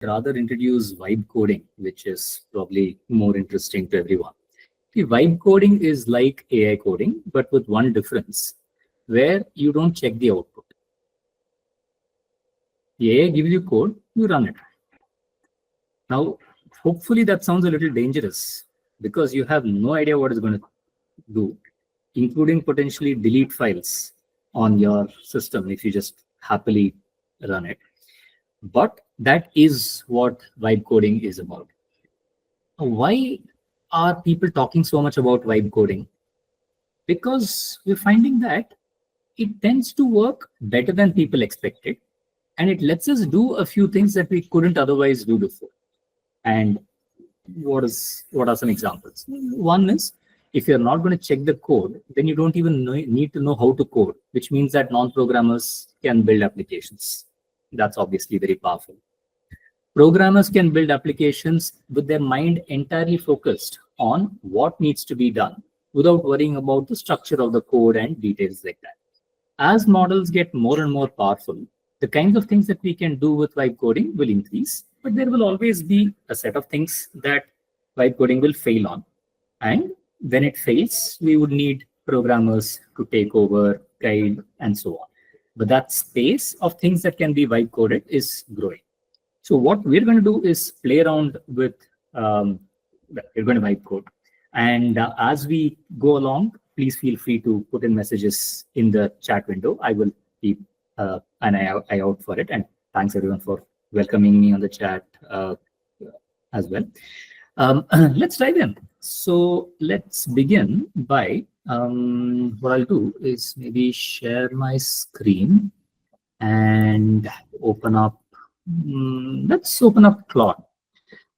rather introduce vibe coding, which is probably more interesting to everyone. The vibe coding is like AI coding, but with one difference, where you don't check the output. The AI gives you code, you run it. Now, hopefully that sounds a little dangerous because you have no idea what it's going to do, including potentially delete files on your system if you just happily run it. But that is what vibe coding is about. Why are people talking so much about vibe coding? Because we're finding that it tends to work better than people expected, and it lets us do a few things that we couldn't otherwise do before. And what are some examples? One is, if you're not going to check the code, then you don't even need to know how to code, which means that non-programmers can build applications. That's obviously very powerful. Programmers can build applications with their mind entirely focused on what needs to be done without worrying about the structure of the code and details like that. As models get more and more powerful, the kinds of things that we can do with vibe coding will increase, but there will always be a set of things that vibe coding will fail on. And when it fails, we would need programmers to take over, guide, and so on. But that space of things that can be vibe coded is growing. So what we're going to do is play around with, we're going to vibe code. And as we go along, please feel free to put in messages in the chat window. I will keep an eye out for it. And thanks everyone for welcoming me on the chat as well. Let's dive in. So let's begin by, what I'll do is maybe share my screen and open up, let's open up Claude.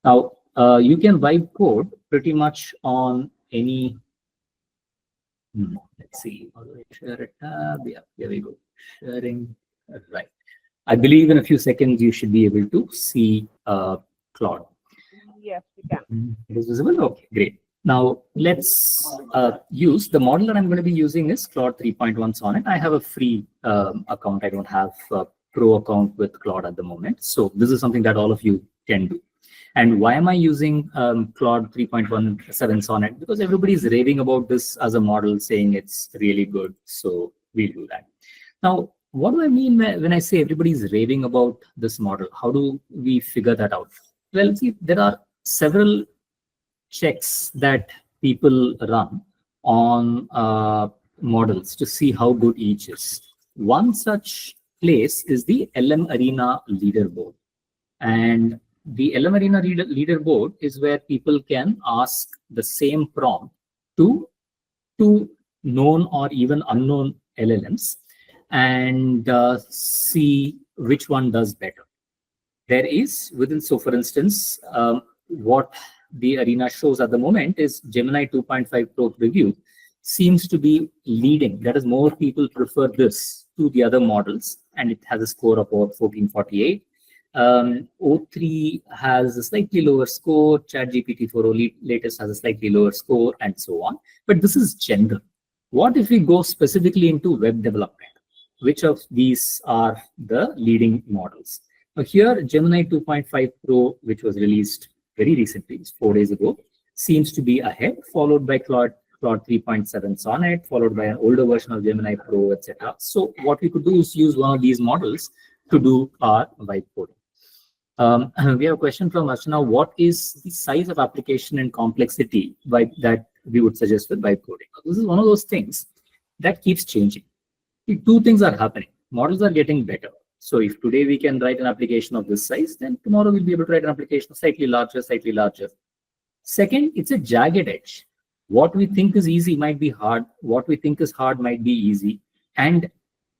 Now, you can vibe code pretty much on any, let's see, how do I share a tab? Yeah, here we go, sharing, right. I believe in a few seconds, you should be able to see Claude. Yes, we can. It is visible? Okay, great. Now, let's use the model that I'm going to be using is Claude 3.1 Sonnet. I have a free account. I don't have a pro account with Claude at the moment. So this is something that all of you can do. And why am I using Claude 3.17 Sonnet? Because everybody's raving about this as a model, saying it's really good. So we'll do that. Now, what do I mean when I say everybody's raving about this model? How do we figure that out? Well, see, there are several checks that people run on models to see how good each is. One such place is the LM Arena leaderboard. And the LM Arena leaderboard is where people can ask the same prompt to two known or even unknown LLMs and see which one does better. There is within, so for instance, what the Arena shows at the moment is Gemini 2.5 Pro Preview seems to be leading. That is, more people prefer this to the other models, and it has a score of about 1448. O3 has a slightly lower score, ChatGPT 4o latest has a slightly lower score, and so on. But this is general. What if we go specifically into web development? Which of these are the leading models? Now here, Gemini 2.5 Pro, which was released very recently, 4 days ago, seems to be ahead, followed by Claude 3.7 Sonnet, followed by an older version of Gemini Pro, etc. So what we could do is use one of these models to do our vibe coding. We have a question from Archana. What is the size of application and complexity that we would suggest with vibe coding? This is one of those things that keeps changing. Two things are happening. Models are getting better. So if today we can write an application of this size, then tomorrow we'll be able to write an application slightly larger, slightly larger. Second, it's a jagged edge. What we think is easy might be hard. What we think is hard might be easy. And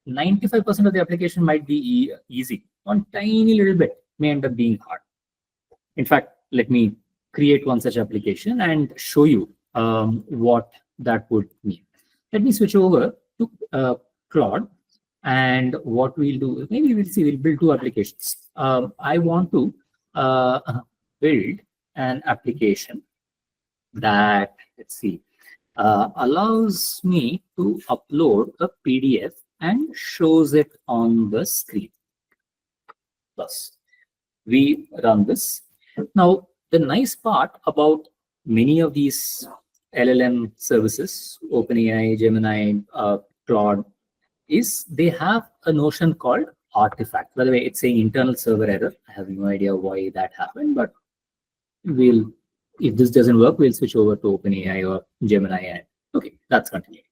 95% of the application might be easy. One tiny little bit may end up being hard. In fact, let me create one such application and show you what that would mean. Let me switch over to Claude. And what we'll do, maybe we'll build two applications. I want to build an application that, let's see, allows me to upload a PDF and shows it on the screen. Plus, We run this. Now, the nice part about many of these LLM services, OpenAI, Gemini, Claude, is they have a notion called artifact. By the way, it's saying internal server error. I have no idea why that happened, but if this doesn't work, we'll switch over to OpenAI or Gemini. And okay, that's continuing.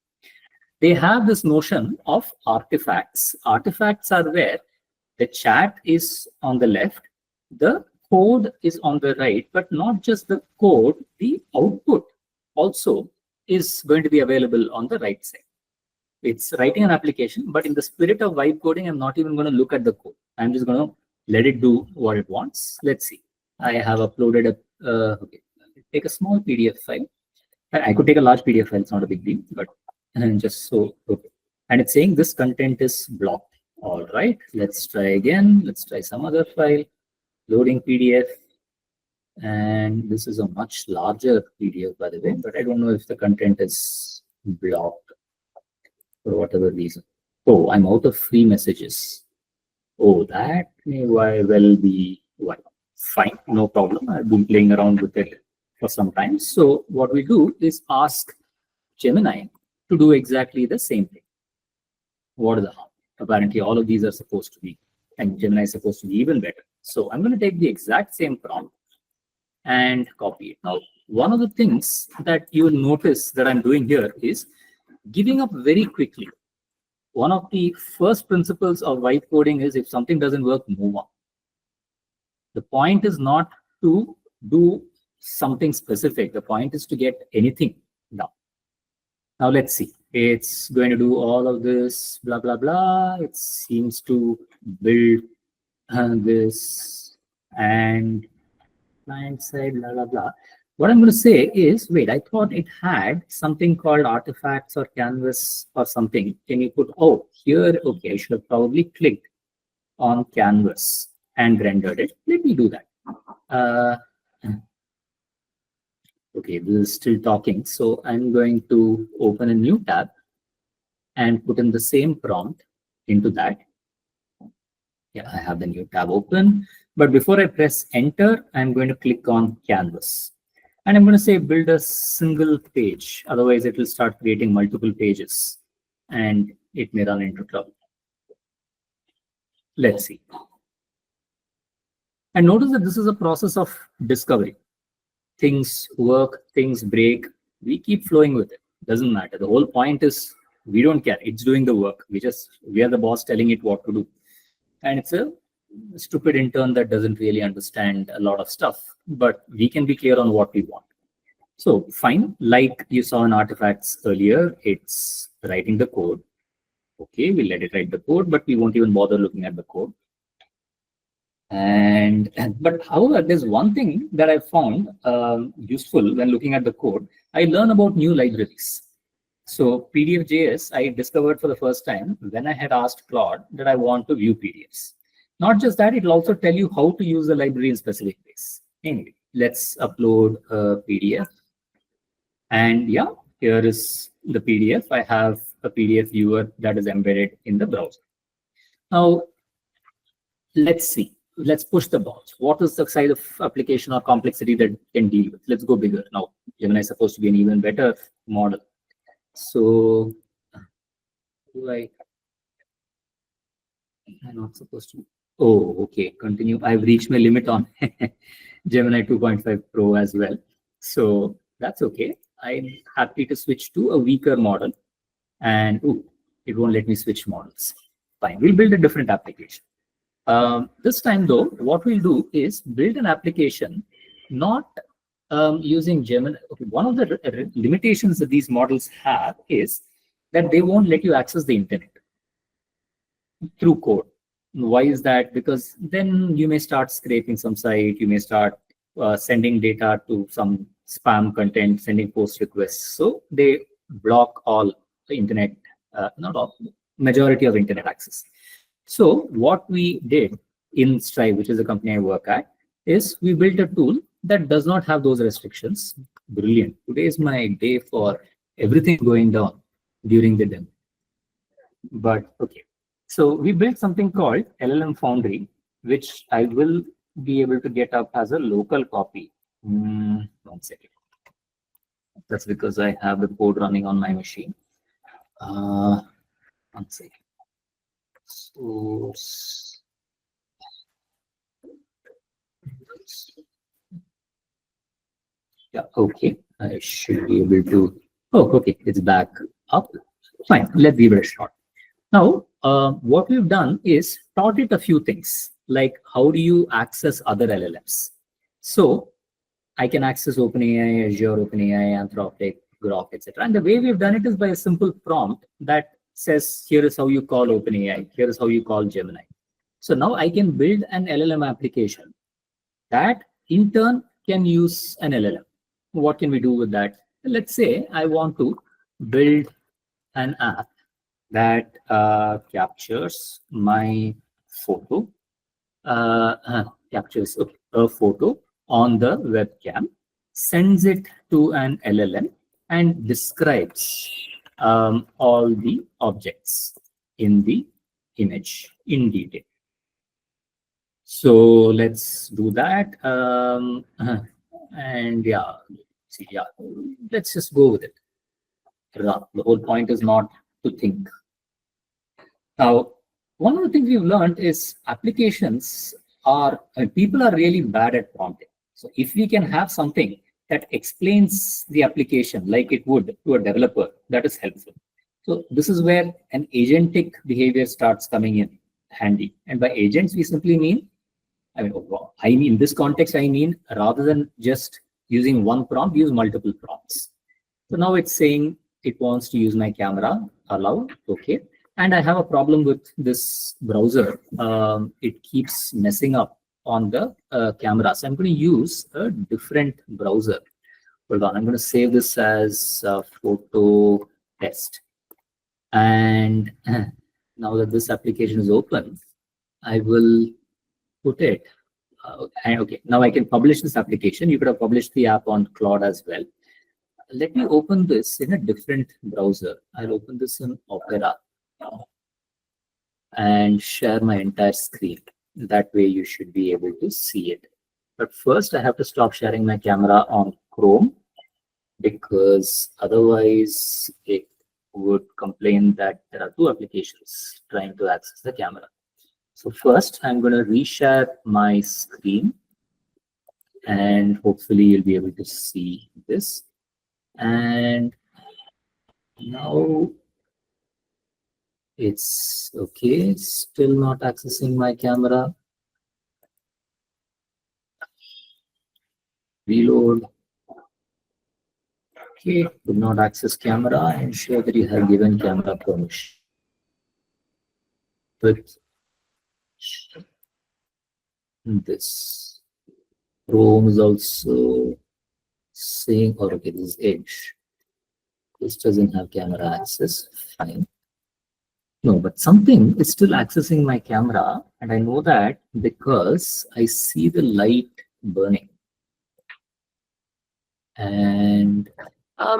They have this notion of artifacts. Artifacts are where the chat is on the left, the code is on the right, but not just the code, the output also is going to be available on the right side. It's writing an application, but in the spirit of vibe coding, I'm not even going to look at the code. I'm just going to let it do what it wants. Let's see. I have uploaded okay, take a small PDF file. I could take a large PDF file, it's not a big deal, but just so, okay. And it's saying this content is blocked. All right, let's try again. Let's try some other file, loading PDF. And this is a much larger PDF, by the way, but I don't know if the content is blocked for whatever reason. Oh, I'm out of free messages. Oh, that may well be why. Fine, no problem. I've been playing around with it for some time. So what we do is ask Gemini to do exactly the same thing. What is the harm? Apparently, all of these are supposed to be, and Gemini is supposed to be even better. So I'm going to take the exact same prompt and copy it. Now, one of the things that you will notice that I'm doing here is giving up very quickly. One of the first principles of vibe coding is if something doesn't work, move on. The point is not to do something specific. The point is to get anything done. Now let's see. It's going to do all of this, blah, blah, blah. It seems to build this and client side, blah, blah, blah. What I'm going to say is, wait, I thought it had something called artifacts or canvas or something. Can you put, oh, here, okay, I should have probably clicked on canvas and rendered it. Let me do that. Okay, this is still talking. So I'm going to open a new tab and put in the same prompt into that. Yeah, I have the new tab open. But before I press enter, I'm going to click on canvas. And I'm going to say build a single page. Otherwise, it will start creating multiple pages and it may run into trouble. Let's see. And notice that this is a process of discovery. Things work, things break. We keep flowing with it. Doesn't matter. The whole point is we don't care. It's doing the work. We are the boss telling it what to do. And it's a stupid intern that doesn't really understand a lot of stuff, but we can be clear on what we want. So fine, like you saw in artifacts earlier, it's writing the code. Okay, we'll let it write the code, but we won't even bother looking at the code. But however, there's one thing that I found useful when looking at the code. I learn about new libraries. So PDF.js, I discovered for the first time when I had asked Claude that I want to view PDFs. Not just that, it'll also tell you how to use the library in specific ways. Anyway, let's upload a PDF. And yeah, here is the PDF. I have a PDF viewer that is embedded in the browser. Now, let's see. Let's push the bounds. What is the size of application or complexity that can deal with? Let's go bigger. Now, Gemini is supposed to be an even better model. So, I'm not supposed to. Oh, okay. Continue. I've reached my limit on Gemini 2.5 Pro as well. So that's okay. I'm happy to switch to a weaker model. And it won't let me switch models. Fine. We'll build a different application. This time, though, what we'll do is build an application not using Gemini. Okay, one of the limitations that these models have is that they won't let you access the internet through code. Why is that? Because then you may start scraping some site, you may start sending data to some spam content, sending post requests. So they block all the internet, not all, majority of internet access. So what we did in Strive, which is the company I work at, is we built a tool that does not have those restrictions. Brilliant. Today is my day for everything going down during the demo. But okay. So we built something called LLM Foundry, which I will be able to get up as a local copy. 1 second. That's because I have the code running on my machine. 1 second. Source. Yeah, okay. I should be able to. Oh, okay. It's back up. Fine. Let's give it a shot. Now, what we've done is taught it a few things, like how do you access other LLMs? So I can access OpenAI, Azure, OpenAI, Anthropic, Grok, etc. And the way we've done it is by a simple prompt that says, here is how you call OpenAI, here is how you call Gemini. So now I can build an LLM application that in turn can use an LLM. What can we do with that? Let's say I want to build an app that captures my photo, captures a photo on the webcam, sends it to an LLM, and describes all the objects in the image in detail. So let's do that. And yeah, see, yeah, let's just go with it. The whole point is not to think. Now, one of the things we've learned is applications are, people are really bad at prompting. So if we can have something that explains the application like it would to a developer, that is helpful. So this is where an agentic behavior starts coming in handy. And by agents, we simply mean, in this context, I mean, rather than just using one prompt, use multiple prompts. So now it's saying it wants to use my camera, allow, okay. And I have a problem with this browser. It keeps messing up on the camera. So I'm going to use a different browser. Hold on, I'm going to save this as photo test. And now that this application is open, I will put it. Okay, now I can publish this application. You could have published the app on Claude as well. Let me open this in a different browser. I'll open this in Opera and share my entire screen. That way you should be able to see it. But first I have to stop sharing my camera on Chrome, because otherwise it would complain that there are two applications trying to access the camera. So first I'm going to reshare my screen, and hopefully you'll be able to see this. And now it's okay, still not accessing my camera. Reload. Okay, could not access camera. Ensure that you have given camera permission. But this Chrome is also saying, or okay, this is Edge. This doesn't have camera access. Fine. No, but something is still accessing my camera, and I know that because I see the light burning. And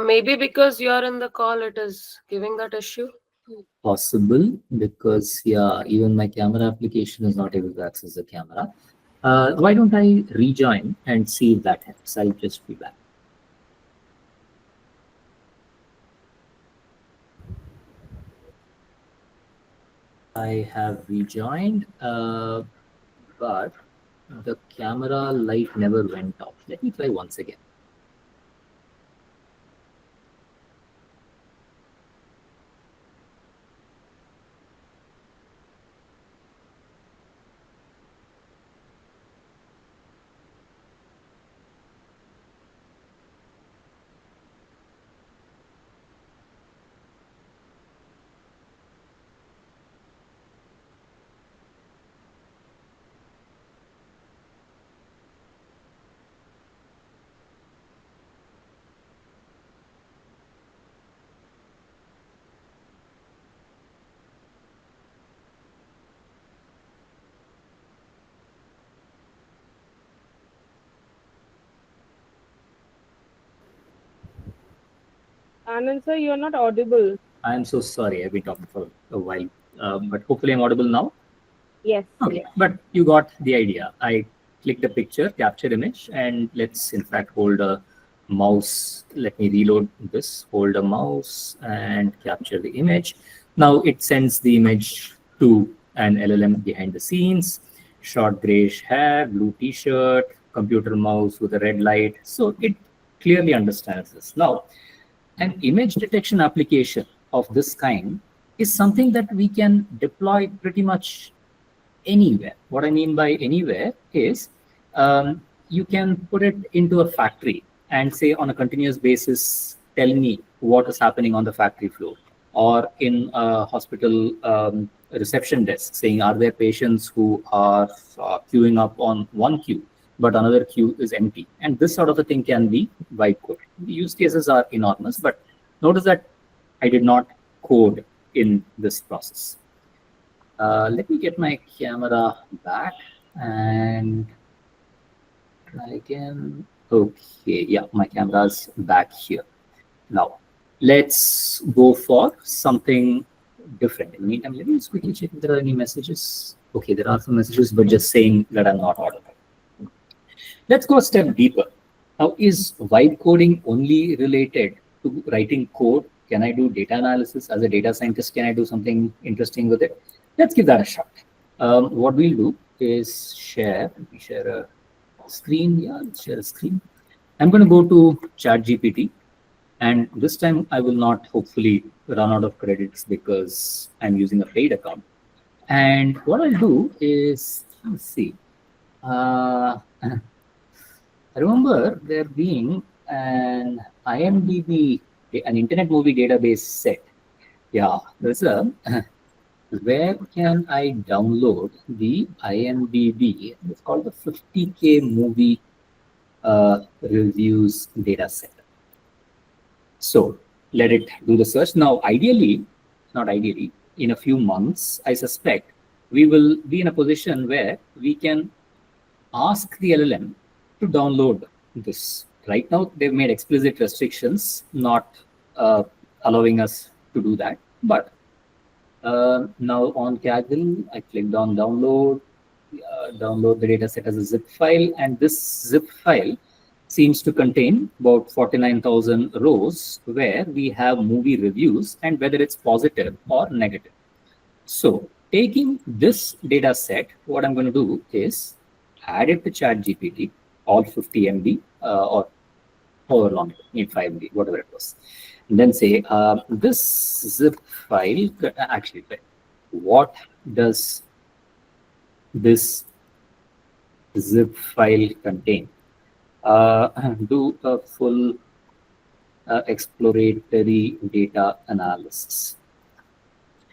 maybe because you are in the call, it is giving that issue. Possible, because yeah, even my camera application is not able to access the camera. Why don't I rejoin and see if that helps? I'll just be back. I have rejoined, but the camera light never went off. Let me try once again. Anand sir, you are not audible. I am so sorry. I've been talking for a while, but hopefully I'm audible now. Yes. Okay, Yes. but you got the idea. I click the picture, capture image, and let's in fact hold a mouse. Let me reload this, hold a mouse and capture the image. Now it sends the image to an LLM behind the scenes, short grayish hair, blue t-shirt, computer mouse with a red light. So it clearly understands this. Now, an image detection application of this kind is something that we can deploy pretty much anywhere. What I mean by anywhere is you can put it into a factory and say on a continuous basis, tell me what is happening on the factory floor, or in a hospital reception desk saying, are there patients who are queuing up on one queue, but another queue is empty? And this sort of a thing can be vibe coded. The use cases are enormous, but notice that I did not code in this process. Let me get my camera back and try again. Okay, yeah, my camera's back here. Now, let's go for something different. In the meantime, let me just quickly check if there are any messages. Okay, there are some messages, but just saying that I'm not audible. Let's go a step deeper. Now, is vibe coding only related to writing code? Can I do data analysis as a data scientist? Can I do something interesting with it? Let's give that a shot. What we'll do is share. Let me share a screen. Yeah, let's share a screen. I'm going to go to ChatGPT, and this time I will not hopefully run out of credits because I'm using a paid account. And what I'll do is, let's see. I remember there being an IMDb, an Internet Movie Database set. Yeah, there's a. Where can I download the IMDb? It's called the 50K movie reviews data set. So let it do the search. Now, ideally, not ideally, in a few months, I suspect we will be in a position where we can ask the LLM to download this. Right now, they've made explicit restrictions, not allowing us to do that. But now on Kaggle, I clicked on download, download the data set as a zip file, and this zip file seems to contain about 49,000 rows where we have movie reviews and whether it's positive or negative. So taking this data set, what I'm going to do is add it to ChatGPT, all 50 MB or however long, 5 MB, whatever it was. And then say, this zip file, actually, what does this zip file contain? Do a full exploratory data analysis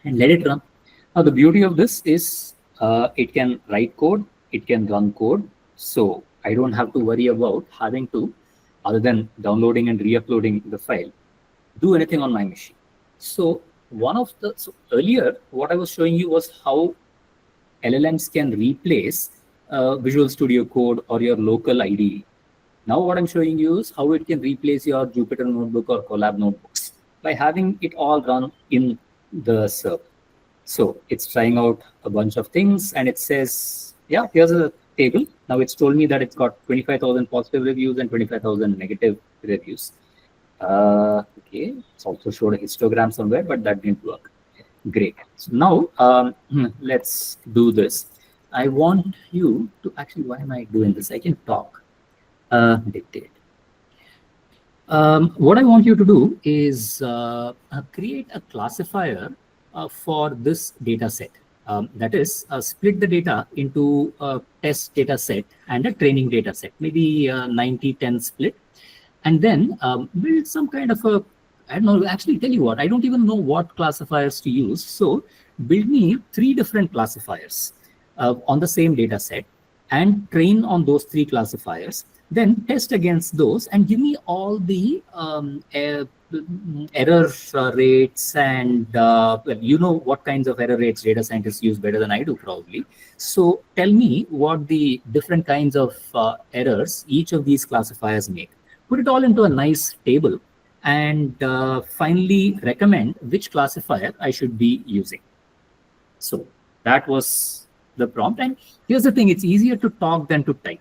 and let it run. Now, the beauty of this is it can write code, it can run code. So I don't have to worry about having to, other than downloading and re-uploading the file, do anything on my machine. So earlier, what I was showing you was how LLMs can replace Visual Studio Code or your local IDE. Now what I'm showing you is how it can replace your Jupyter Notebook or Colab notebooks by having it all run in the server. So it's trying out a bunch of things and it says, yeah, here's a table. Now it's told me that it's got 25,000 positive reviews and 25,000 negative reviews. Okay, it's also showed a histogram somewhere, but that didn't work. Great. So now let's do this. I want you to actually, why am I doing this? I can talk. Dictate. What I want you to do is create a classifier for this data set. That is, split the data into a test data set and a training data set, maybe 90-10 split. And then build some kind of a, I don't know, actually tell you what, I don't even know what classifiers to use. So build me 3 different classifiers on the same data set and train on those 3 classifiers. Then test against those and give me all the error rates and you know what kinds of error rates data scientists use better than I do probably. So tell me what the different kinds of errors each of these classifiers make. Put it all into a nice table and finally recommend which classifier I should be using. So that was the prompt. And here's the thing, it's easier to talk than to type.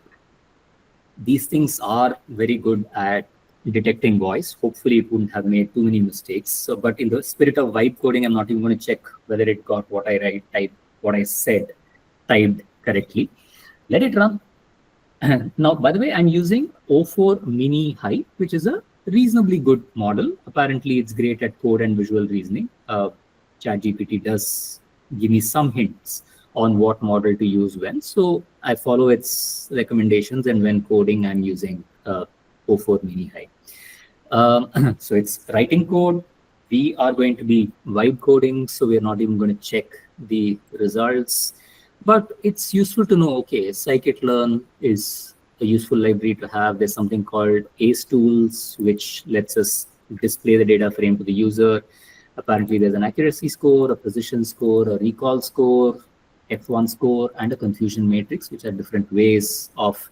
These things are very good at detecting voice. Hopefully it wouldn't have made too many mistakes. So, but in the spirit of vibe coding, I'm not even going to check whether it got what I what I said typed correctly. Let it run. Now, by the way, I'm using O4 Mini High, which is a reasonably good model. Apparently, it's great at code and visual reasoning. ChatGPT does give me some hints on what model to use when. So I follow its recommendations, and when coding, I'm using O4 Mini High. So it's writing code. We are going to be vibe coding, so we're not even going to check the results. But it's useful to know, okay, scikit-learn is a useful library to have. There's something called ACE tools, which lets us display the data frame to the user. Apparently, there's an accuracy score, a precision score, a recall score, F1 score, and a confusion matrix, which are different ways of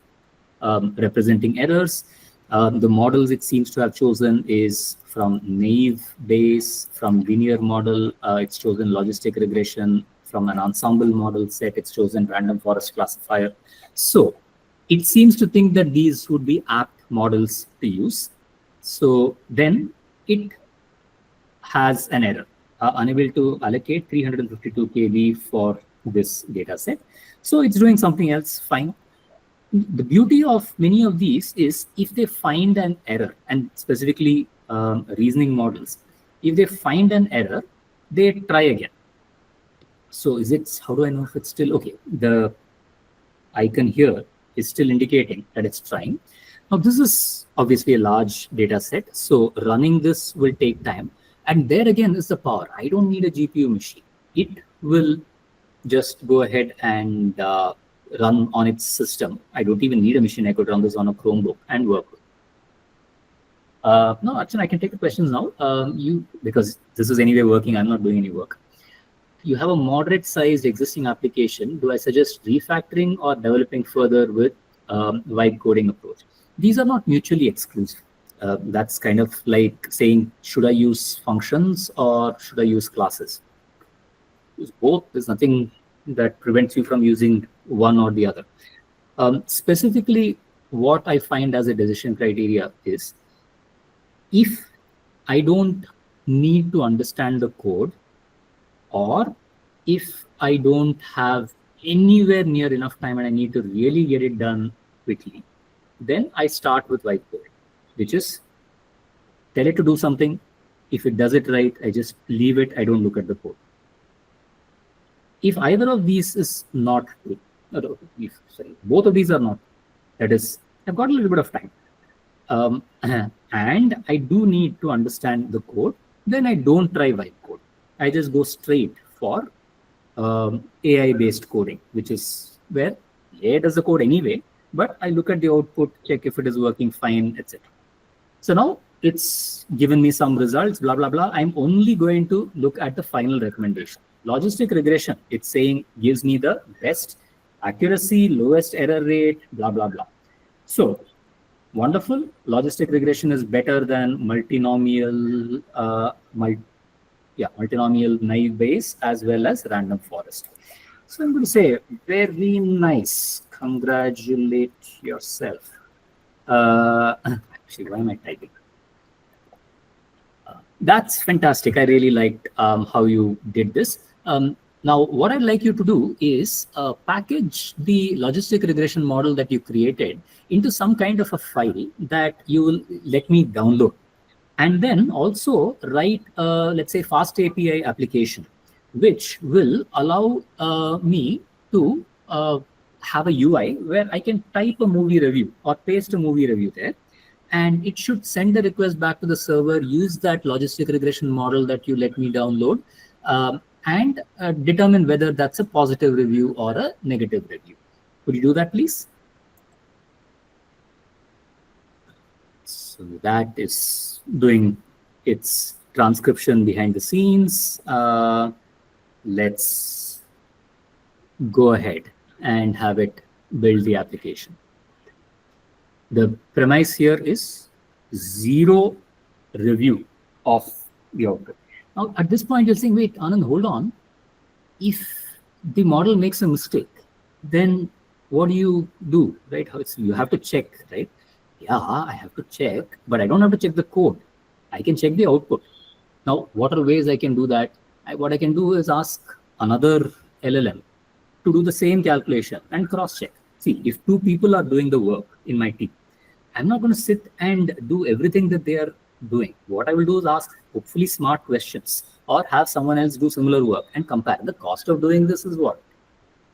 representing errors. The models it seems to have chosen is from naive Bayes, from linear model. It's chosen logistic regression. From an ensemble model set, it's chosen random forest classifier. So it seems to think that these would be apt models to use. So then it has an error, unable to allocate 352 KB for this data set. So it's doing something else, fine. The beauty of many of these is if they find an error, and specifically reasoning models, if they find an error, they try again. So is it, how do I know if it's still okay? The icon here is still indicating that it's trying. Now this is obviously a large data set, so running this will take time. And there again is the power. I don't need a GPU machine. It will just go ahead and run on its system. I don't even need a machine. I could run this on a Chromebook and work. No, Archana, I can take the questions now. Because this is anyway working, I'm not doing any work. You have a moderate sized existing application. Do I suggest refactoring or developing further with vibe coding approach? These are not mutually exclusive. That's kind of like saying, should I use functions or should I use classes? Use both. There's nothing that prevents you from using one or the other. Specifically, what I find as a decision criteria is, if I don't need to understand the code, or if I don't have anywhere near enough time and I need to really get it done quickly, then I start with vibe coding, which is tell it to do something. If it does it right, I just leave it. I don't look at the code. If either of these is not true, both of these are not, that is, I've got a little bit of time, and I do need to understand the code, then I don't try vibe code. I just go straight for AI-based coding, which is where AI does the code anyway, but I look at the output, check if it is working fine, etc. So now it's given me some results, blah, blah, blah. I'm only going to look at the final recommendation. Logistic regression, it's saying gives me the best accuracy, lowest error rate, blah, blah, blah. So wonderful. Logistic regression is better than multinomial, multinomial naive Bayes as well as random forest. So I'm going to say, very nice. Congratulate yourself. Actually, why am I typing? That's fantastic. I really liked how you did this. Now, what I'd like you to do is package the logistic regression model that you created into some kind of a file that you will let me download. And then also write, let's say, fast API application, which will allow me to have a UI where I can type a movie review or paste a movie review there. And it should send the request back to the server, use that logistic regression model that you let me download, and determine whether that's a positive review or a negative review. Could you do that, please? So that is doing its transcription behind the scenes. Let's go ahead and have it build the application. The premise here is zero review of the output. Now, at this point, you're saying, wait, Anand, hold on. If the model makes a mistake, then what do you do, right? You have to check, right? Yeah, I have to check, but I don't have to check the code. I can check the output. Now, what are ways I can do that? What I can do is ask another LLM to do the same calculation and cross-check. See, if two people are doing the work in my team, I'm not going to sit and do everything that they are doing. What I will do is ask hopefully smart questions or have someone else do similar work and compare. The cost of doing this is what?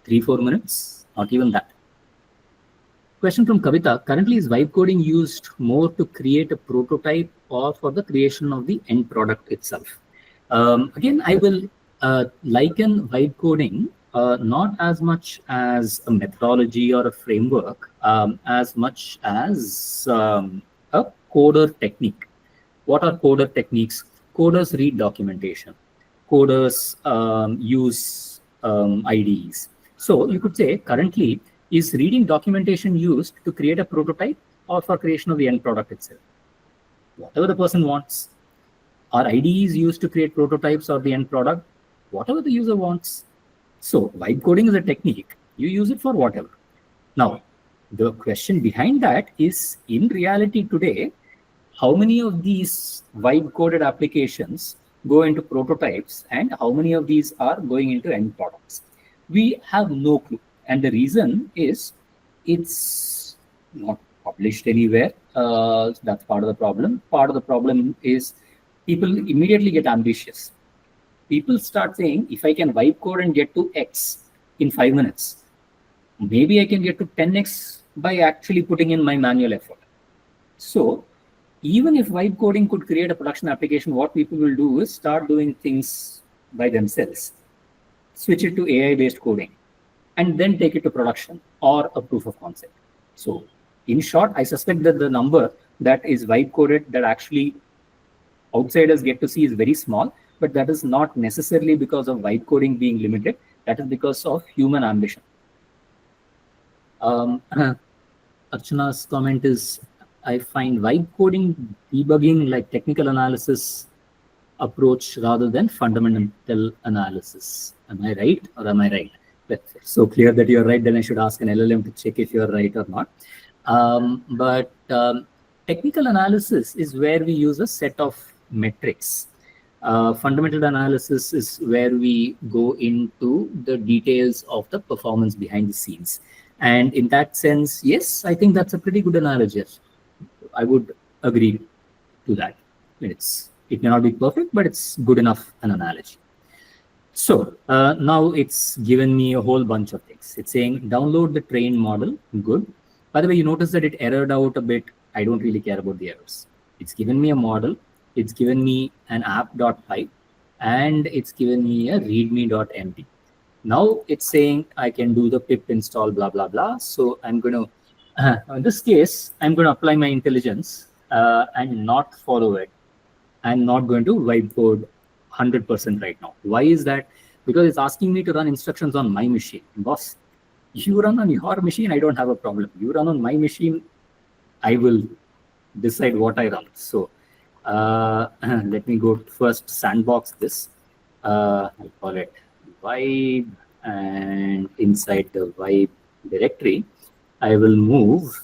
3-4 minutes? Not even that. Question from Kavita. Currently, is vibe coding used more to create a prototype or for the creation of the end product itself? Again, I will liken vibe coding not as much as a methodology or a framework, as much as a coder technique. What are coder techniques? Coders read documentation. Coders use IDEs. So you could say currently, is reading documentation used to create a prototype or for creation of the end product itself? Whatever the person wants. Are IDEs used to create prototypes or the end product? Whatever the user wants. So vibe coding is a technique. You use it for whatever. Now, the question behind that is, in reality today, how many of these vibe coded applications go into prototypes and how many of these are going into end products? We have no clue. And the reason is it's not published anywhere. That's part of the problem. Part of the problem is people immediately get ambitious. People start saying, if I can vibe code and get to X in 5 minutes, maybe I can get to 10X by actually putting in my manual effort. So even if vibe coding could create a production application, what people will do is start doing things by themselves, switch it to AI-based coding, and then take it to production or a proof of concept. So in short, I suspect that the number that is vibe coded that actually outsiders get to see is very small, but that is not necessarily because of vibe coding being limited. That is because of human ambition. Archana's comment is, I find vibe coding debugging like technical analysis approach rather than fundamental analysis. Am I right or am I right? That's so clear that you're right, then I should ask an LLM to check if you're right or not. But technical analysis is where we use a set of metrics. Fundamental analysis is where we go into the details of the performance behind the scenes. And in that sense, yes, I think that's a pretty good analogy. I would agree to that. It may not be perfect, but it's good enough an analogy. So now it's given me a whole bunch of things. It's saying download the trained model. Good. By the way, you notice that it errored out a bit. I don't really care about the errors. It's given me a model. It's given me an app.py and it's given me a readme.md. Now it's saying I can do the pip install blah, blah, blah. So I'm going to, in this case, I'm going to apply my intelligence and not follow it. I'm not going to vibe code 100% right now. Why is that? Because it's asking me to run instructions on my machine. Boss, you run on your machine, I don't have a problem. You run on my machine, I will decide what I run. So let me go first sandbox this. I'll call it vibe, and inside the vibe directory, I will move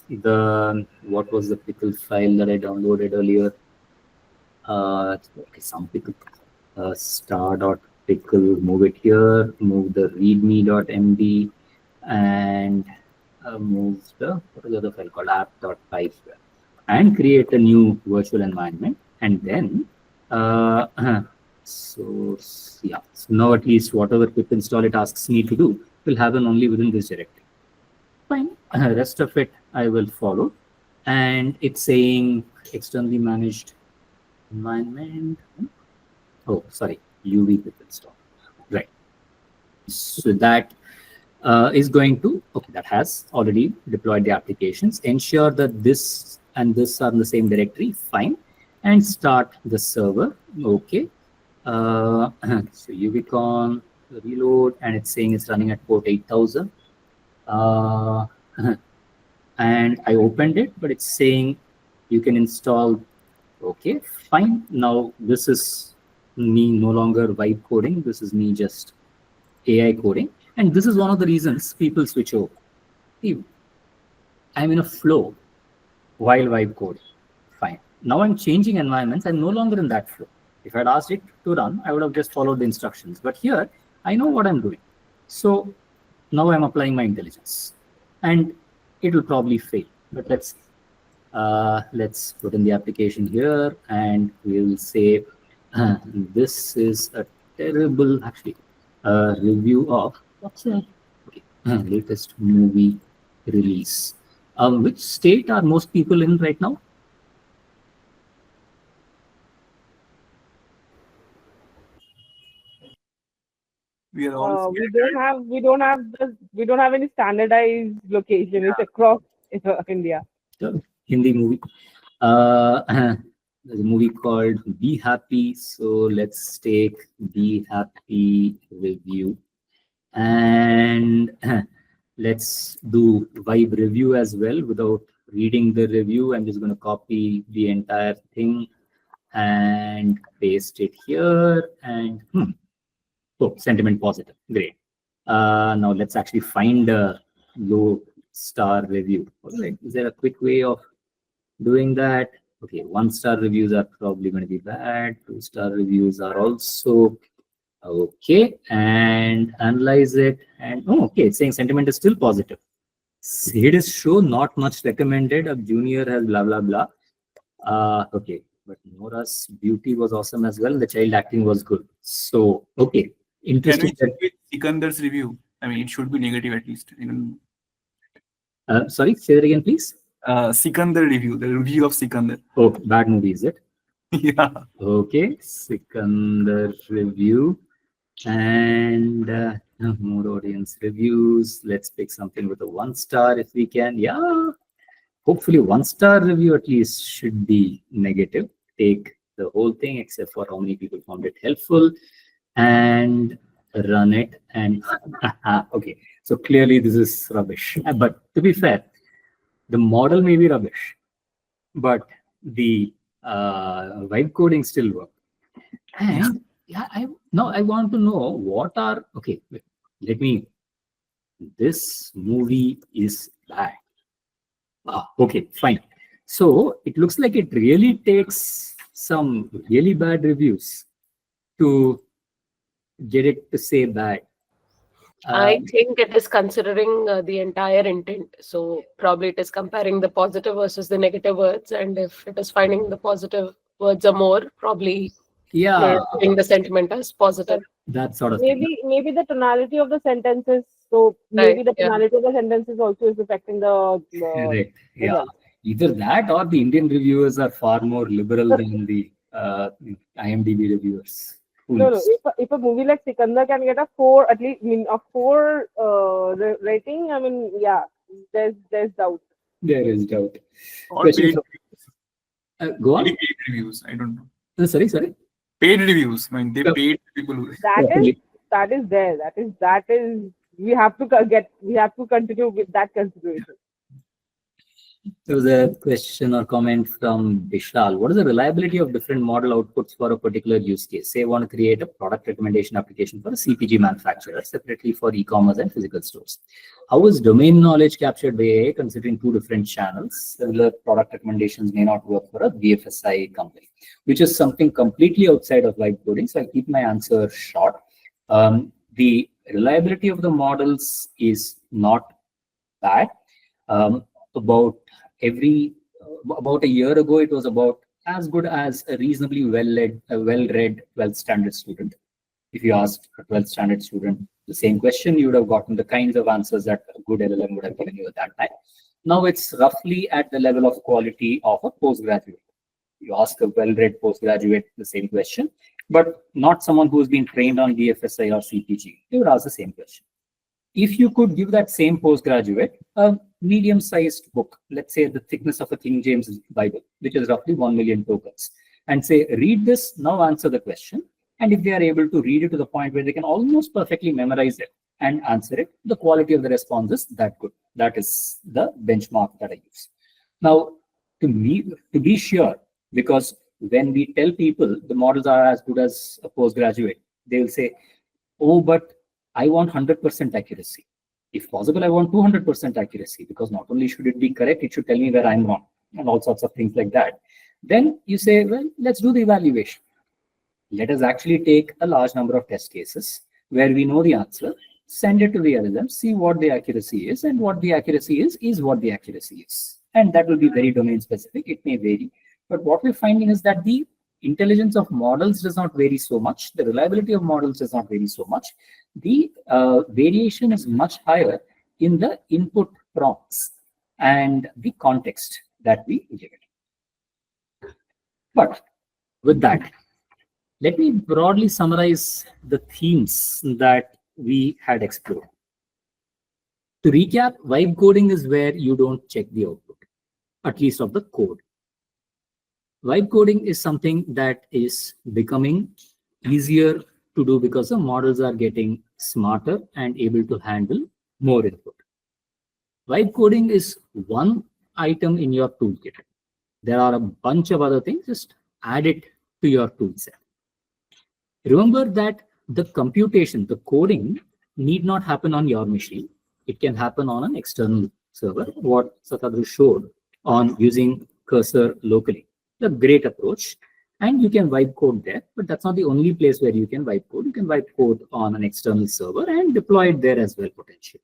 what was the pickle file that I downloaded earlier? Some pickle, star.pickle, move it here, move the readme.md, and move what is the other file called app.py, and create a new virtual environment. And then, so now at least whatever pip install it asks me to do will happen only within this directory. Fine. Rest of it I will follow. And it's saying externally managed environment. Oh, sorry, UV pip install. Right. So that is going to, okay, that has already deployed the applications. Ensure that this and this are in the same directory. Fine. And start the server. Okay. So UVCon reload, and it's saying it's running at port 8000. And I opened it, but it's saying you can install. Okay, fine. Now this is me no longer vibe coding. This is me just AI coding. And this is one of the reasons people switch over. See, I'm in a flow while vibe coding. Fine. Now I'm changing environments. I'm no longer in that flow. If I'd asked it to run, I would have just followed the instructions. But here, I know what I'm doing. So now I'm applying my intelligence. And it will probably fail. But let's put in the application here, and we'll say this is a terrible, actually, review of what's the latest movie release. Which state are most people in right now? We are all We don't have any standardized location. It's across India. Hindi movie. There's a movie called Be Happy. So let's take Be Happy review, and let's do vibe review as well without reading the review. I'm just going to copy the entire thing and paste it here. And oh, sentiment positive. Great. Now let's actually find a low star review. All right. Is there a quick way of doing that? Okay, 1-star reviews are probably going to be bad. 2-star reviews are also okay. And analyze it. And oh, okay, it's saying sentiment is still positive. Sadist show, not much recommended. A junior has blah blah blah. Okay, but Nora's beauty was awesome as well. The child acting was good. So okay, Can interesting. we check with Sikandar's review? I mean, it should be negative at least. Even Sorry, say that again, please. Sikandar review, the review of Sikandar. Oh, bad movie, is it? Yeah. Okay, Sikandar review, and more audience reviews. Let's pick something with a 1-star if we can. Yeah, hopefully 1-star review at least should be negative. Take the whole thing except for how many people found it helpful, and run it. And okay, so clearly this is rubbish. But to be fair, the model may be rubbish, but the vibe coding still works. And yeah, I want to know what are okay. Wait, let me. This movie is bad. Okay, fine. So it looks like it really takes some really bad reviews to get it to say bad. I think it is considering the entire intent. So probably it is comparing the positive versus the negative words. And if it is finding the positive words are more, probably Yeah, putting the sentiment as positive. that sort of thing. Maybe the tonality of the sentences. So maybe the tonality of the sentences also is affecting the. Correct. Yeah. result. Either that or the Indian reviewers are far more liberal than the IMDb reviewers. Who No. knows? If a movie like Sikandar can get a 4, at least a 4 rating, I mean, yeah, there's doubt. There is doubt. Or Question paid, from- Go on. paid reviews. I don't know. Sorry. Paid reviews. I mean, they Yeah. paid people who. That is there. That is. We have to continue with that consideration. There was a question or comment from Vishal. What is the reliability of different model outputs for a particular use case? Say I want to create a product recommendation application for a CPG manufacturer separately for e-commerce and physical stores. How is domain knowledge captured by AI considering 2 different channels? Similar product recommendations may not work for a BFSI company, which is something completely outside of vibe coding. So I'll keep my answer short. The reliability of the models is not bad. About a year ago, it was about as good as a reasonably well-read 12th standard student. If you asked a 12th standard student the same question, you would have gotten the kinds of answers that a good LLM would have given you at that time. Now it's roughly at the level of quality of a postgraduate. You ask a well-read postgraduate the same question, but not someone who's been trained on BFSI or CPG. They would ask the same question. If you could give that same postgraduate a medium-sized book, let's say the thickness of a King James Bible, which is roughly 1 million tokens, and say, read this, now answer the question. And if they are able to read it to the point where they can almost perfectly memorize it and answer it, the quality of the response is that good. That is the benchmark that I use. Now, to be sure, because when we tell people the models are as good as a postgraduate, they will say, oh, but I want 100% accuracy. If possible, I want 200% accuracy, because not only should it be correct, it should tell me where I'm wrong and all sorts of things like that. Then you say, well, let's do the evaluation. Let us actually take a large number of test cases where we know the answer, send it to the LLM, see what the accuracy is, and what the accuracy is what the accuracy is. And that will be very domain specific. It may vary. But what we're finding is that the intelligence of models does not vary so much. The reliability of models does not vary so much. The variation is much higher in the input prompts and the context that we give it. But with that, let me broadly summarize the themes that we had explored. To recap, vibe coding is where you don't check the output, at least of the code. Vibe coding is something that is becoming easier to do because the models are getting smarter and able to handle more input. Vibe coding is one item in your toolkit. There are a bunch of other things, just add it to your toolset. Remember that the computation, the coding, need not happen on your machine. It can happen on an external server, what Satadru showed on using cursor locally. A great approach, and you can vibe code there, but that's not the only place where you can vibe code. You can vibe code on an external server and deploy it there as well, potentially.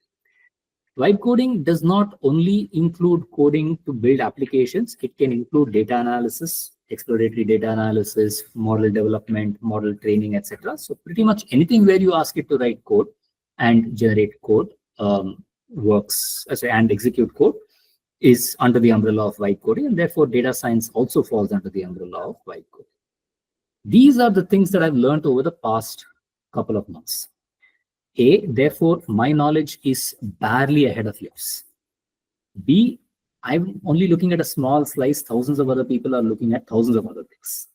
Vibe coding does not only include coding to build applications. It can include data analysis, exploratory data analysis, model development, model training, etc. So pretty much anything where you ask it to write code and generate code works and execute code is under the umbrella of vibe coding, and therefore data science also falls under the umbrella of vibe coding. These are the things that I've learned over the past couple of months. Therefore, my knowledge is barely ahead of yours. B, I'm only looking at a small slice. Thousands of other people are looking at thousands of other things.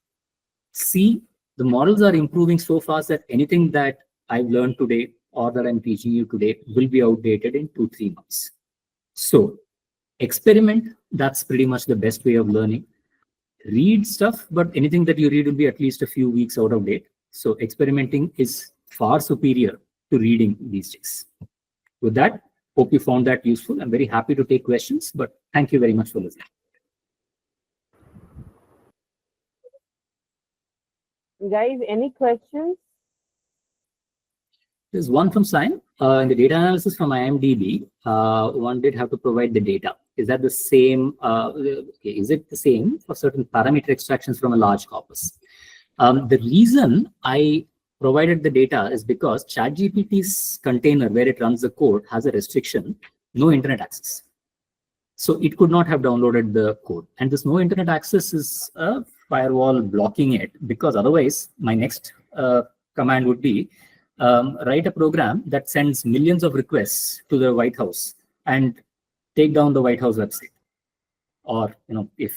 C, the models are improving so fast that anything that I've learned today or that I'm teaching you today will be outdated in 2-3 months. So experiment, that's pretty much the best way of learning. Read stuff, but anything that you read will be at least a few weeks out of date. So experimenting is far superior to reading these days. With that, hope you found that useful. I'm very happy to take questions, but thank you very much for listening. Guys, any questions? There's one from Simon. In the data analysis from IMDb, one did have to provide the data. Is that the same? Is it the same for certain parameter extractions from a large corpus? The reason I provided the data is because ChatGPT's container where it runs the code has a restriction, no internet access. So it could not have downloaded the code. And this no internet access is a firewall blocking it, because otherwise my next command would be write a program that sends millions of requests to the White House and take down the White House website. Or, if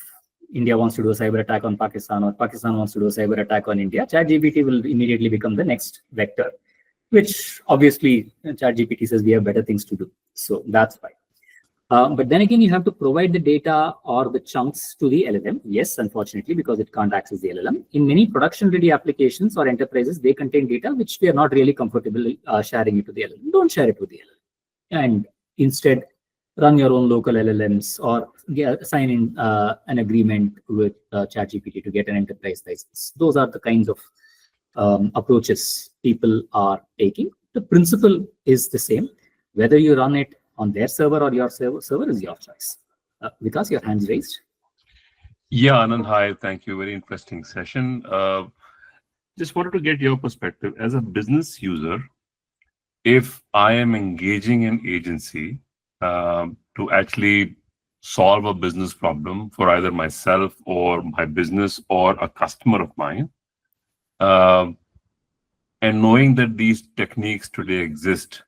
India wants to do a cyber attack on Pakistan, or Pakistan wants to do a cyber attack on India, ChatGPT will immediately become the next vector, which obviously ChatGPT says we have better things to do. So that's fine. But then again, you have to provide the data or the chunks to the LLM. Yes, unfortunately, because it can't access the LLM. In many production-ready applications or enterprises, they contain data which we are not really comfortable sharing it to the LLM. Don't share it with the LLM. And instead, run your own local LLMs or sign in an agreement with ChatGPT to get an enterprise license. Those are the kinds of approaches people are taking. The principle is the same. Whether you run it on their server or your server is your choice. Vikas, your hand's raised. Yeah, Anand, hi. Thank you. Very interesting session. Just wanted to get your perspective. As a business user, if I am engaging an agency to actually solve a business problem for either myself or my business or a customer of mine, and knowing that these techniques today exist,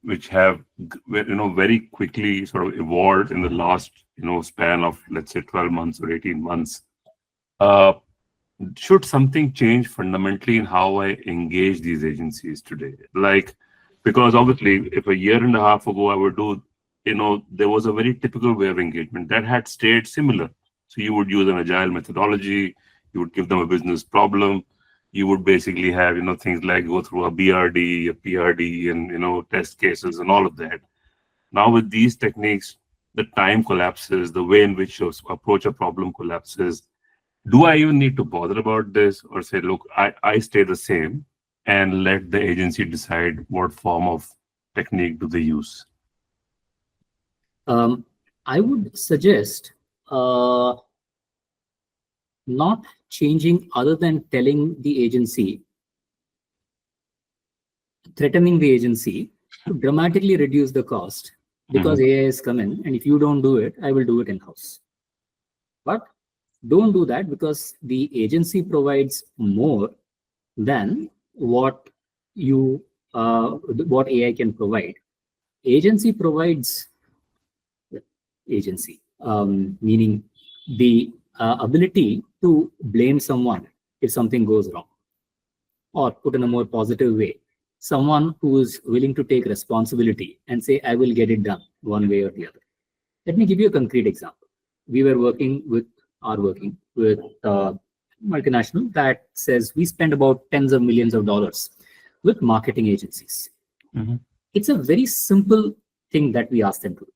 which have very quickly sort of evolved in the last span of, let's say, 12 months or 18 months, should something change fundamentally in how I engage these agencies today? Like, because obviously if a year and a half ago I would do, there was a very typical way of engagement that had stayed similar. So you would use an agile methodology, you would give them a business problem, you would basically have, things like go through a BRD, a PRD, and, test cases and all of that. Now with these techniques, the time collapses, the way in which you approach a problem collapses. Do I even need to bother about this, or say, look, I stay the same and let the agency decide what form of technique do they use? I would suggest not changing other than telling the agency, threatening the agency to dramatically reduce the cost because AI is coming, and if you don't do it, I will do it in-house. But don't do that because the agency provides more than what AI can provide. Agency provides meaning the ability to blame someone if something goes wrong, or put in a more positive way, someone who is willing to take responsibility and say, I will get it done one way or the other. Let me give you a concrete example. We are working with multinational that says we spend about tens of millions of dollars with marketing agencies. It's a very simple thing that we ask them to do.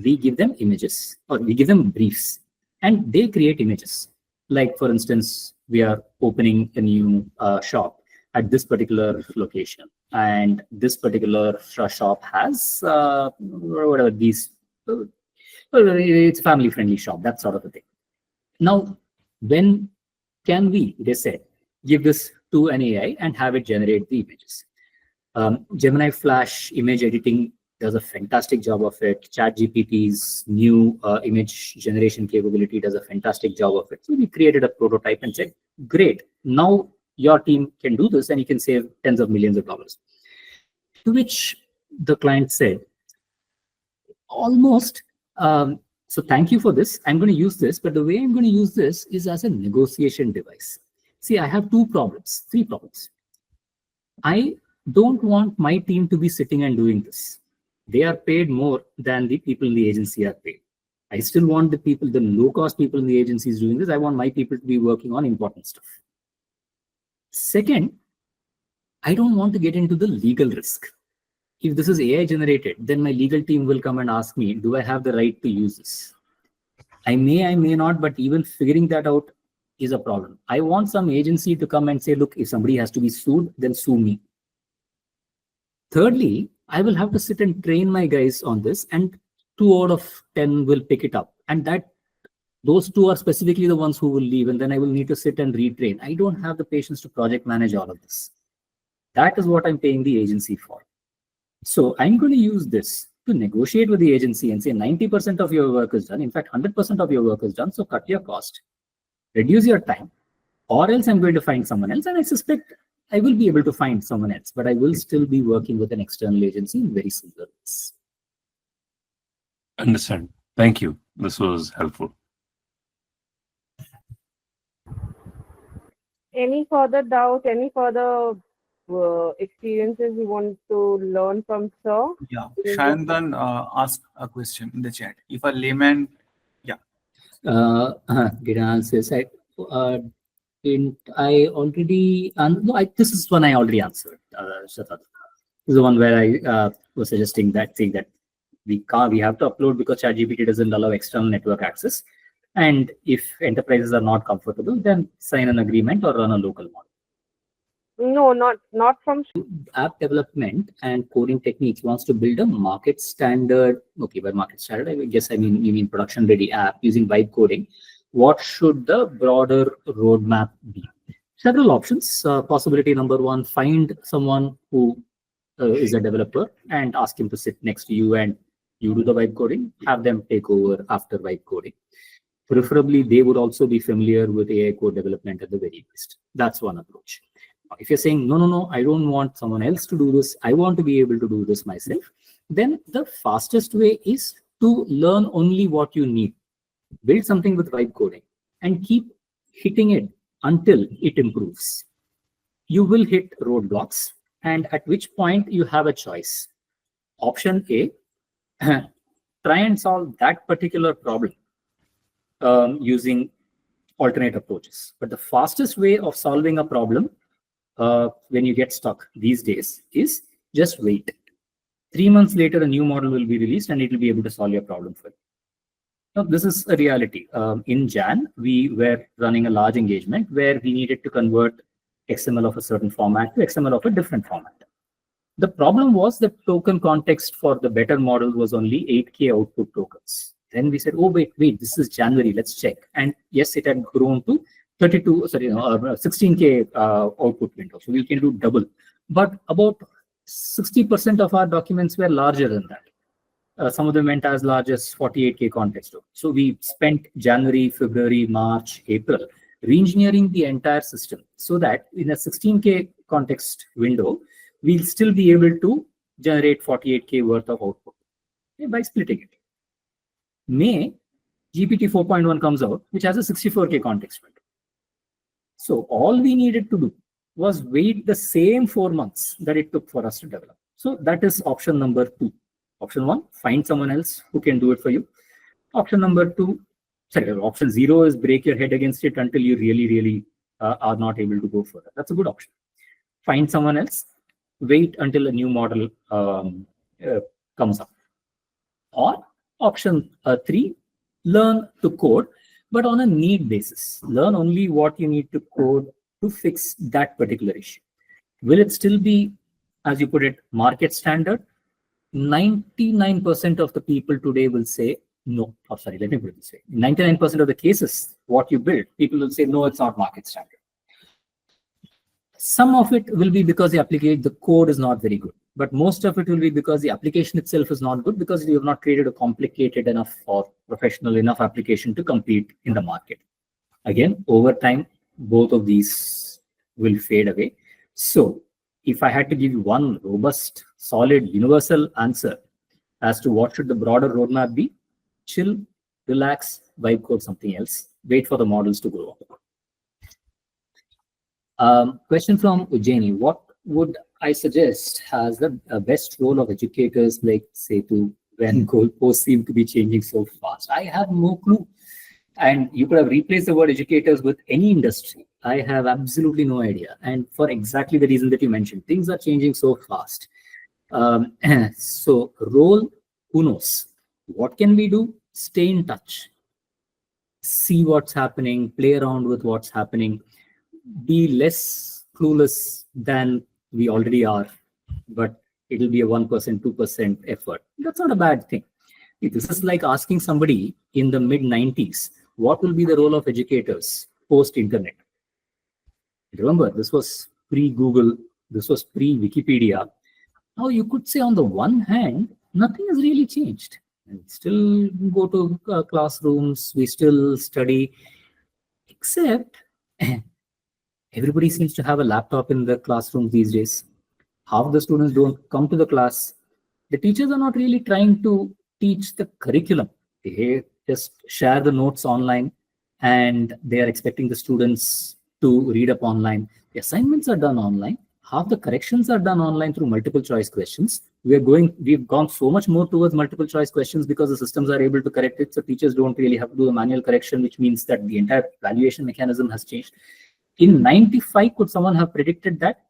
We give them images, or we give them briefs, and they create images. Like, for instance, we are opening a new shop at this particular location, and this particular shop has whatever these. It's a family-friendly shop, that sort of a thing. Now, when can we, they said, give this to an AI and have it generate the images? Gemini Flash image editing does a fantastic job of it. ChatGPT's new image generation capability does a fantastic job of it. So we created a prototype and said, great, now your team can do this and you can save tens of millions of dollars. To which the client said, almost, so thank you for this. I'm going to use this, but the way I'm going to use this is as a negotiation device. See, I have three problems. I don't want my team to be sitting and doing this. They are paid more than the people in the agency are paid. I still want the low-cost people in the agencies doing this. I want my people to be working on important stuff. Second, I don't want to get into the legal risk. If this is AI generated, then my legal team will come and ask me, do I have the right to use this? I may not, but even figuring that out is a problem. I want some agency to come and say, look, if somebody has to be sued, then sue me. Thirdly, I will have to sit and train my guys on this, and 2 out of 10 will pick it up. And those 2 are specifically the ones who will leave, and then I will need to sit and retrain. I don't have the patience to project manage all of this. That is what I'm paying the agency for. So I'm going to use this to negotiate with the agency and say 90% of your work is done. In fact, 100% of your work is done. So cut your cost, reduce your time, or else I'm going to find someone else. And I suspect I will be able to find someone else, but I will still be working with an external agency in very similar ways. Understand. Thank you. This was helpful. Any further doubt, any further experiences you want to learn from sir? Yeah, Shayantan asked a question in the chat. If a layman, Did I answer? This is one I already answered. This is the one where I was suggesting that thing that we have to upload because ChatGPT doesn't allow external network access. And if enterprises are not comfortable, then sign an agreement or run a local model. No, not from App development and coding techniques wants to build a market standard. Okay, by market standard, I guess you mean production ready app using vibe coding. What should the broader roadmap be? Several options. Possibility number 1, find someone who is a developer and ask him to sit next to you and you do the vibe coding, have them take over after vibe coding. Preferably, they would also be familiar with AI code development at the very least. That's one approach. If you're saying, no, I don't want someone else to do this, I want to be able to do this myself, then the fastest way is to learn only what you need. Build something with vibe coding and keep hitting it until it improves. You will hit roadblocks, and at which point you have a choice. Option A, try and solve that particular problem using alternate approaches. But the fastest way of solving a problem when you get stuck these days is just wait. 3 months later, a new model will be released and it will be able to solve your problem for you. Now, this is a reality. In Jan, we were running a large engagement where we needed to convert XML of a certain format to XML of a different format. The problem was the token context for the better model was only 8K output tokens. Then we said, oh, wait, this is January, let's check. And yes, it had grown to 16K output window. So we can do double. But about 60% of our documents were larger than that. Some of them went as large as 48K context. So we spent January, February, March, April re-engineering the entire system so that in a 16K context window, we'll still be able to generate 48K worth of output by splitting it. May, GPT 4.1 comes out, which has a 64K context window. So all we needed to do was wait the same 4 months that it took for us to develop. So that is option number 2. Option 1, find someone else who can do it for you. Option 0 is break your head against it until you really are not able to go further. That's a good option. Find someone else, wait until a new model comes up. Or option 3, learn to code, but on a need basis. Learn only what you need to code to fix that particular issue. Will it still be, as you put it, market standard? 99% of the people today will say no. Oh, sorry, let me put it this way. 99% of the cases, what you build, people will say, no, it's not market standard. Some of it will be because the code is not very good. But most of it will be because the application itself is not good because you have not created a complicated enough or professional enough application to compete in the market. Again, over time, both of these will fade away. So if I had to give you one robust, solid, universal answer as to what should the broader roadmap be, chill, relax, vibe code something else, wait for the models to grow up. Question from Ujjaini. What would I suggest has the best role of educators like SETU when goalposts seem to be changing so fast? I have no clue. And you could have replaced the word educators with any industry. I have absolutely no idea. And for exactly the reason that you mentioned, things are changing so fast. So role, who knows? What can we do? Stay in touch. See what's happening, play around with what's happening. Be less clueless than we already are, but it'll be a 1%, 2% effort. That's not a bad thing. This is like asking somebody in the mid-90s, what will be the role of educators post-internet? Remember, this was pre-Google, this was pre-Wikipedia. Now you could say on the one hand, nothing has really changed. We still go to classrooms, we still study, except everybody seems to have a laptop in the classroom these days. Half the students don't come to the class. The teachers are not really trying to teach the curriculum. They just share the notes online and they are expecting the students to read up online. The assignments are done online. Half the corrections are done online through multiple choice questions. We've gone so much more towards multiple choice questions because the systems are able to correct it. So teachers don't really have to do a manual correction, which means that the entire valuation mechanism has changed. In 95, could someone have predicted that?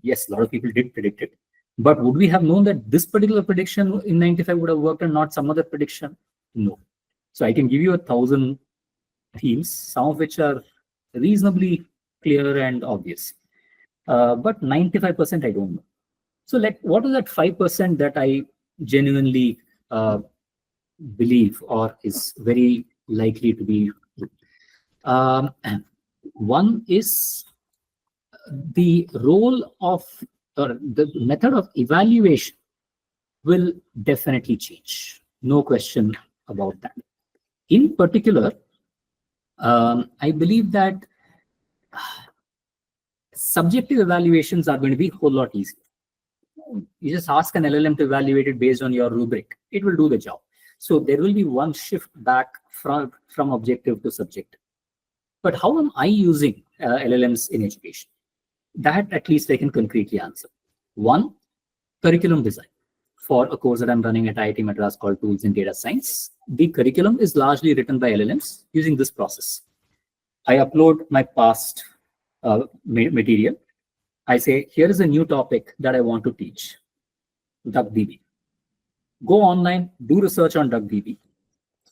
Yes, a lot of people did predict it. But would we have known that this particular prediction in 95 would have worked and not some other prediction? No. So I can give you 1,000 themes, some of which are reasonably clear and obvious. But 95% I don't know. So what is that 5% that I genuinely believe or is very likely to be true? One is the role of or the method of evaluation will definitely change. No question about that. In particular, I believe that subjective evaluations are going to be a whole lot easier. You just ask an LLM to evaluate it based on your rubric. It will do the job. So there will be one shift back from objective to subjective. But how am I using LLMs in education? That at least I can concretely answer. One, curriculum design. For a course that I'm running at IIT Madras called Tools in Data Science, the curriculum is largely written by LLMs using this process. I upload my past material. I say, here is a new topic that I want to teach, DuckDB. Go online, do research on DuckDB,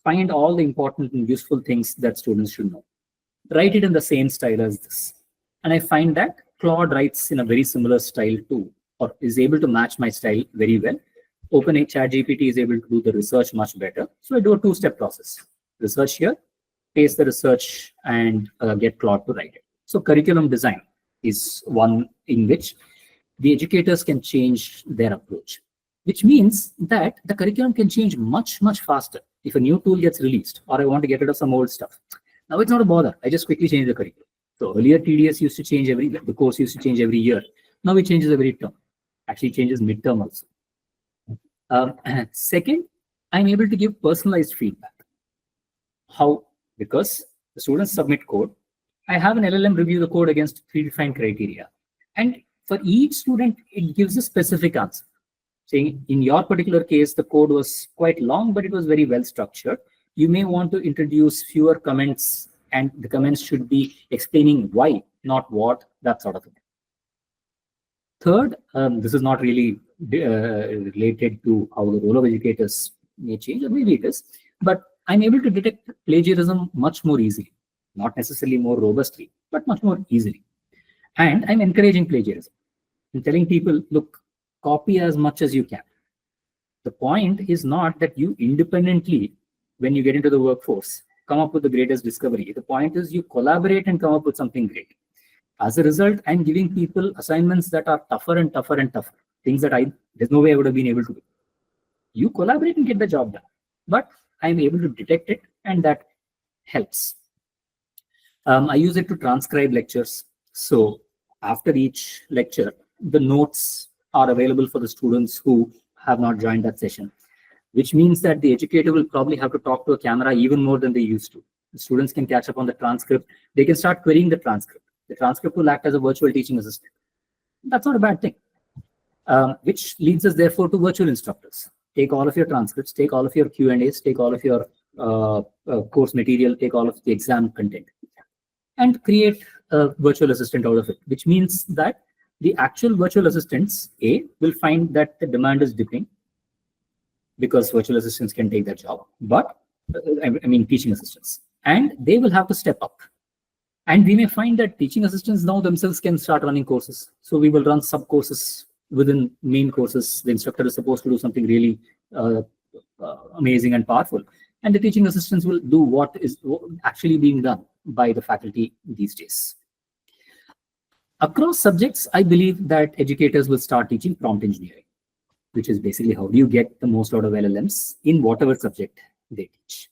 find all the important and useful things that students should know. Write it in the same style as this. And I find that Claude writes in a very similar style too, or is able to match my style very well. ChatGPT is able to do the research much better. So I do a two-step process. Research here, paste the research, and get Claude to write it. So curriculum design is one in which the educators can change their approach, which means that the curriculum can change much, much faster. If a new tool gets released, or I want to get rid of some old stuff, now it's not a bother. I just quickly change the curriculum. So earlier TDS used to change the course used to change every year. Now it changes every term. Actually changes midterm also. Second, I'm able to give personalized feedback. How? Because the students submit code. I have an LLM review the code against predefined criteria. And for each student, it gives a specific answer. Saying in your particular case, the code was quite long, but it was very well structured. You may want to introduce fewer comments, and the comments should be explaining why, not what, that sort of thing. Third, this is not really related to how the role of educators may change, or maybe it is, but I'm able to detect plagiarism much more easily, not necessarily more robustly, but much more easily. And I'm encouraging plagiarism. I'm telling people, look, copy as much as you can. The point is not that you independently, when you get into the workforce, come up with the greatest discovery. The point is you collaborate and come up with something great. As a result, I'm giving people assignments that are tougher and tougher and tougher, things that there's no way I would have been able to do. You collaborate and get the job done, but I'm able to detect it, and that helps. I use it to transcribe lectures. So after each lecture, the notes are available for the students who have not joined that session, which means that the educator will probably have to talk to a camera even more than they used to. The students can catch up on the transcript. They can start querying the transcript. The transcript will act as a virtual teaching assistant. That's not a bad thing, which leads us therefore to virtual instructors. Take all of your transcripts, take all of your Q&As, take all of your course material, take all of the exam content, and create a virtual assistant out of it, which means that the actual virtual assistants, will find that the demand is dipping because virtual assistants can take that job, but teaching assistants, and they will have to step up. And we may find that teaching assistants now themselves can start running courses. So we will run sub courses within main courses. The instructor is supposed to do something really amazing and powerful, and the teaching assistants will do what is actually being done by the faculty these days. Across subjects, I believe that educators will start teaching prompt engineering, which is basically how do you get the most out of LLMs in whatever subject they teach.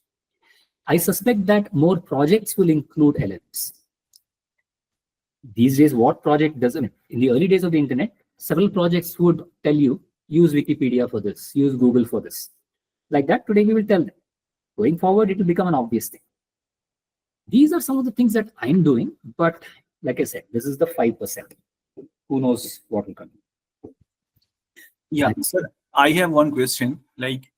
I suspect that more projects will include LLMs. These days, what project doesn't? In the early days of the internet, several projects would tell you, use Wikipedia for this, use Google for this. Like that, today we will tell them. Going forward, it will become an obvious thing. These are some of the things that I'm doing, but like I said, this is the 5%. Who knows what will come? Yeah, sir. I have one question. Like,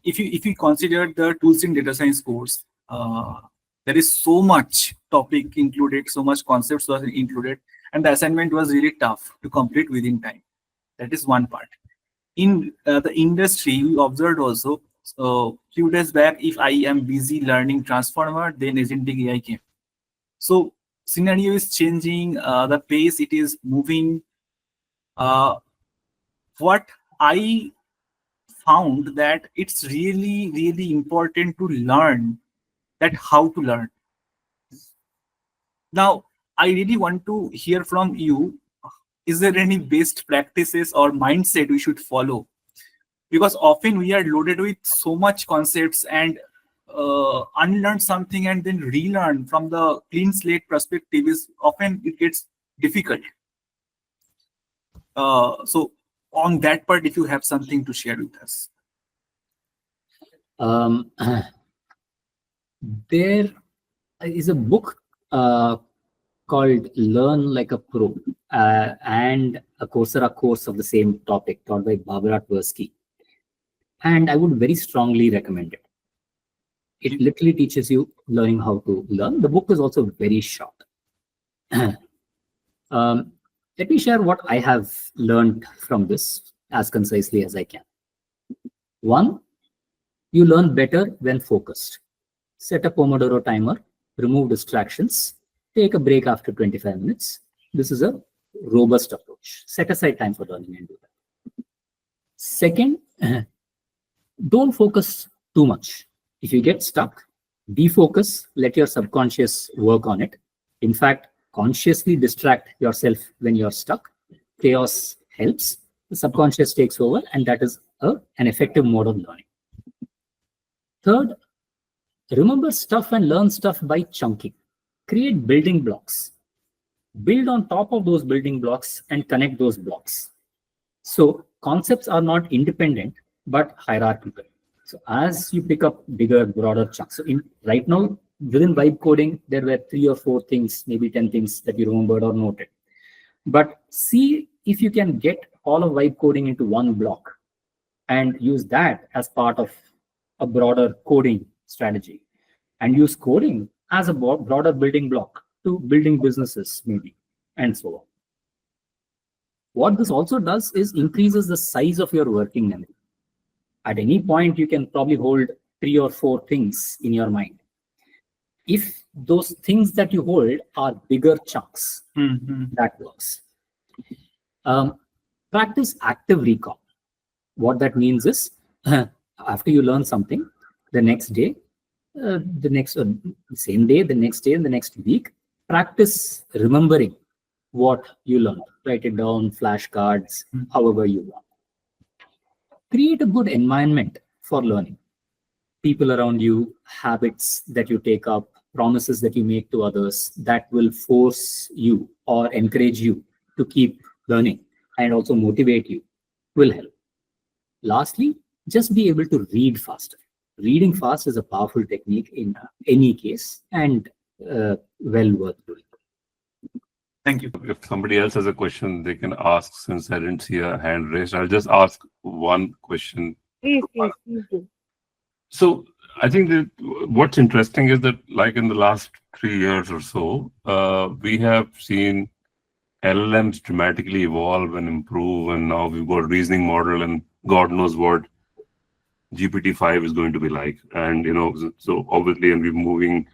if you consider the tools in data science course, there is so much topic included, so much concepts was included, and the assignment was really tough to complete within time. That is one part. In the industry, we observed also, few days back, if I am busy learning transformer, then agentic AI came. So scenario is changing, the pace it is moving. What I found that it's really, really important to learn that how to learn. Now, I really want to hear from you, is there any best practices or mindset we should follow? Because often we are loaded with so much concepts and unlearn something and then relearn from the clean slate perspective is often it gets difficult. So on that part, if you have something to share with us. There is a book called Learn Like a Pro and a Coursera course of the same topic taught by Barbara Tversky. And I would very strongly recommend it. It literally teaches you learning how to learn. The book is also very short. Let me share what I have learned from this as concisely as I can. One, you learn better when focused. Set a Pomodoro timer, remove distractions, take a break after 25 minutes. This is a robust approach. Set aside time for learning and do that. Second, don't focus too much. If you get stuck, defocus, let your subconscious work on it. In fact, consciously distract yourself when you're stuck. Chaos helps. The subconscious takes over, and that is an effective mode of learning. Third, remember stuff and learn stuff by chunking. Create building blocks. Build on top of those building blocks and connect those blocks. So concepts are not independent, but hierarchical. So as you pick up bigger, broader chunks. So right now, within vibe coding, there were 3 or 4 things, maybe 10 things that you remembered or noted. But see if you can get all of vibe coding into one block and use that as part of a broader coding strategy, and use coding as a broader building block to building businesses, maybe, and so on. What this also does is increases the size of your working memory. At any point, you can probably hold 3 or 4 things in your mind. If those things that you hold are bigger chunks, that works. Practice active recall. What that means is, after you learn something, the next day, same day, the next day, and the next week, practice remembering what you learned. Write it down, flashcards, however you want. Create a good environment for learning. People around you, habits that you take up, promises that you make to others that will force you or encourage you to keep learning and also motivate you will help. Lastly, just be able to read faster. Reading fast is a powerful technique in any case and well worth doing. Thank you. If somebody else has a question, they can ask. Since I didn't see a hand raised, I'll just ask one question. Please do. So I think that what's interesting is that, like in the last 3 years or so, we have seen LLMs dramatically evolve and improve, and now we've got reasoning model, and God knows what GPT-5 is going to be like. And so obviously, and we're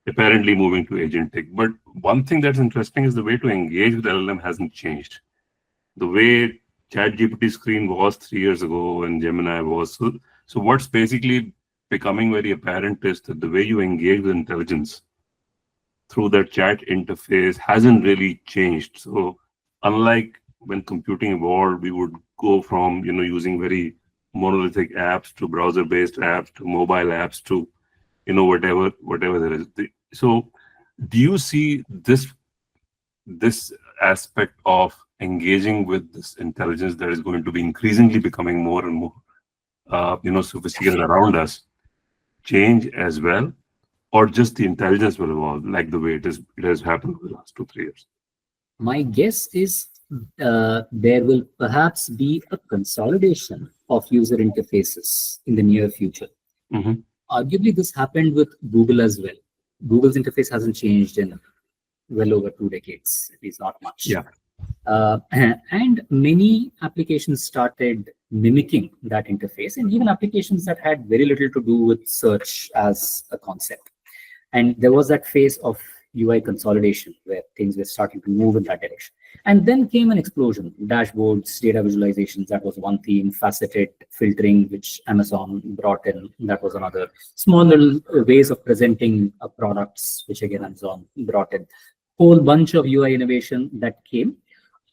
apparently moving to agentic. But one thing that's interesting is the way to engage with LLM hasn't changed. The way ChatGPT screen was 3 years ago and Gemini was. So what's basically becoming very apparent is that the way you engage with intelligence through that chat interface hasn't really changed. So unlike when computing evolved, we would go from using very monolithic apps to browser-based apps to mobile apps to whatever there is. So do you see this aspect of engaging with this intelligence that is going to be increasingly becoming more and more sophisticated around us change as well, or just the intelligence will evolve like the way it has happened over the last 2-3 years? My guess is there will perhaps be a consolidation of user interfaces in the near future. Arguably, this happened with Google as well. Google's interface hasn't changed in well over 2 decades, at least not much. Yeah. And many applications started mimicking that interface, and even applications that had very little to do with search as a concept. And there was that phase of UI consolidation where things were starting to move in that direction. And then came an explosion. Dashboards, data visualizations, that was one theme. Faceted filtering, which Amazon brought in, that was another. Small little ways of presenting products, which again Amazon brought in. Whole bunch of UI innovation that came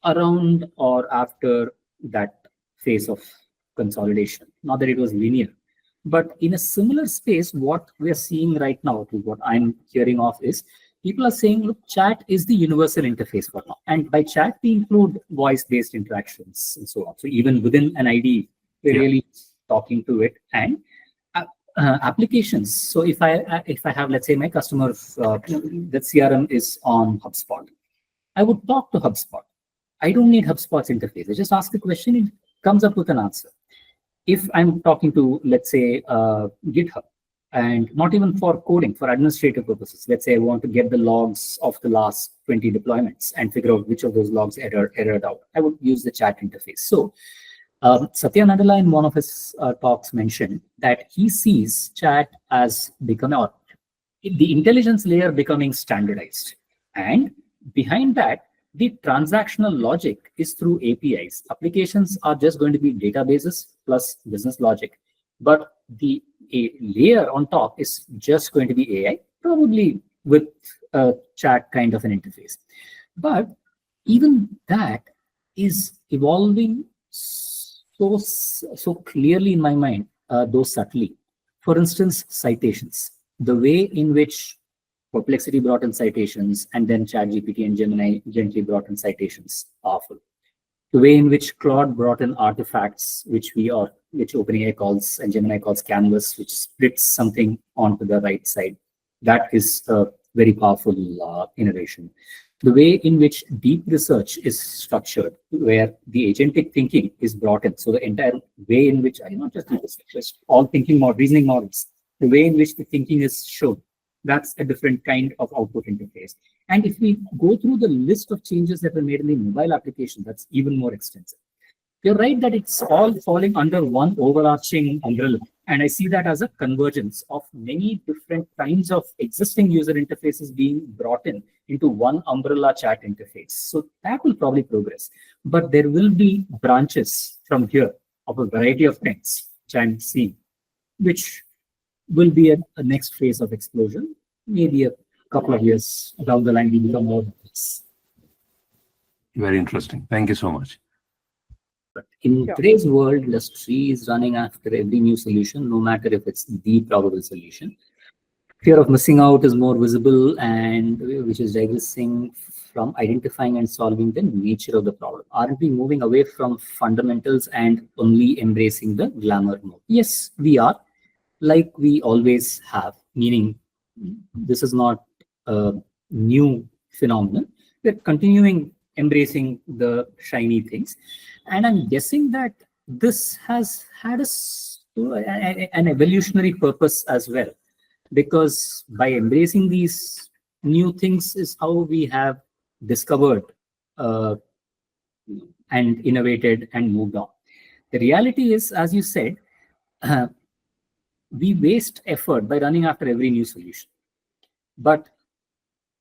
around or after that phase of consolidation. Not that it was linear, but in a similar space, what we're seeing right now, to what I'm hearing of, is people are saying, look, chat is the universal interface for now. And by chat, we include voice-based interactions and so on. So even within an ID, we're really talking to it, and applications. So if I have, let's say, my customer, that CRM is on HubSpot, I would talk to HubSpot. I don't need HubSpot's interface. I just ask a question, it comes up with an answer. If I'm talking to, let's say, GitHub, and not even for coding, for administrative purposes. Let's say I want to get the logs of the last 20 deployments and figure out which of those logs errored out. I would use the chat interface. So Satya Nadella in one of his talks mentioned that he sees chat as becoming, or the intelligence layer becoming standardized. And behind that, the transactional logic is through APIs. Applications are just going to be databases plus business logic. But the layer on top is just going to be AI, probably with a chat kind of an interface. But even that is evolving so clearly in my mind, though subtly. For instance, citations. The way in which Perplexity brought in citations and then ChatGPT and Gemini gently brought in citations, powerful. The way in which Claude brought in artifacts, which OpenAI calls and Gemini calls canvas, which splits something onto the right side. That is a very powerful innovation. The way in which deep research is structured, where the agentic thinking is brought in. So the entire way in which, not just deep research, just all reasoning models, the way in which the thinking is shown, that's a different kind of output interface. And if we go through the list of changes that were made in the mobile application, that's even more extensive. You're right that it's all falling under one overarching umbrella. And I see that as a convergence of many different kinds of existing user interfaces being brought in into one umbrella chat interface. So that will probably progress. But there will be branches from here of a variety of kinds, which I'm seeing, which will be a next phase of explosion. Maybe a couple of years down the line, we become more obvious. Very interesting. Thank you so much. But in today's world, industry is running after every new solution, no matter if it's the probable solution. Fear of missing out is more visible, and which is digressing from identifying and solving the nature of the problem. Aren't we moving away from fundamentals and only embracing the glamour mode? Yes, we are, like we always have, meaning this is not a new phenomenon. We're continuing embracing the shiny things. And I'm guessing that this has had an evolutionary purpose as well, because by embracing these new things is how we have discovered and innovated and moved on. The reality is, as you said, we waste effort by running after every new solution. But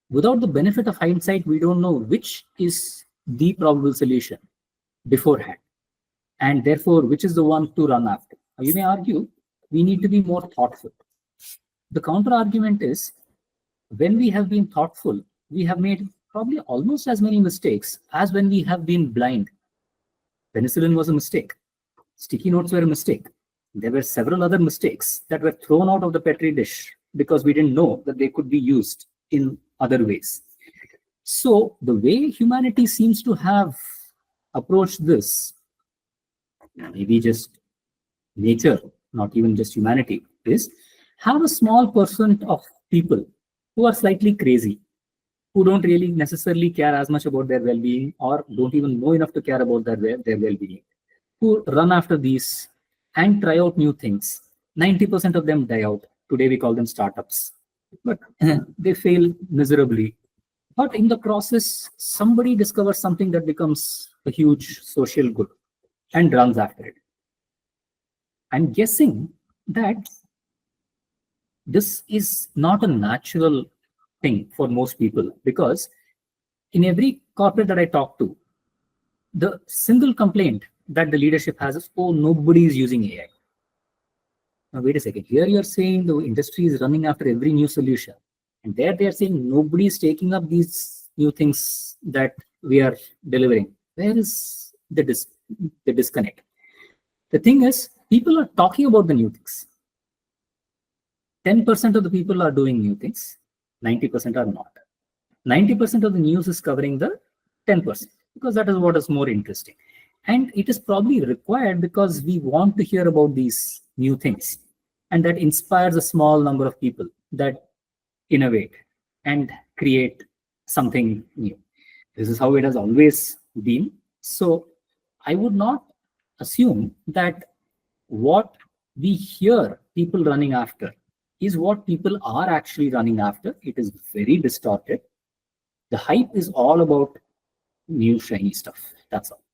without the benefit of hindsight, we don't know which is the probable solution beforehand, and therefore which is the one to run after. You may argue we need to be more thoughtful. The counter argument is, when we have been thoughtful, we have made probably almost as many mistakes as when we have been blind. Penicillin was a mistake. Sticky notes were a mistake. There were several other mistakes that were thrown out of the Petri dish because we didn't know that they could be used in other ways. So the way humanity seems to have approached this, maybe just nature, not even just humanity, is have a small percent of people who are slightly crazy, who don't really necessarily care as much about their well-being or don't even know enough to care about their well-being, who run after these and try out new things. 90% of them die out. Today we call them startups, but they fail miserably. But in the process, somebody discovers something that becomes a huge social good and runs after it. I'm guessing that this is not a natural thing for most people, because in every corporate that I talk to, the single complaint that the leadership has is, oh, nobody is using AI. Now, wait a second. Here you're saying the industry is running after every new solution. And there they are saying nobody is taking up these new things that we are delivering. Where is the disconnect? The thing is, people are talking about the new things. 10% of the people are doing new things. 90% are not. 90% of the news is covering the 10%, because that is what is more interesting. And it is probably required because we want to hear about these new things. And that inspires a small number of people that innovate and create something new. This is how it has always been. So I would not assume that what we hear people running after is what people are actually running after. It is very distorted. The hype is all about new shiny stuff. That's all.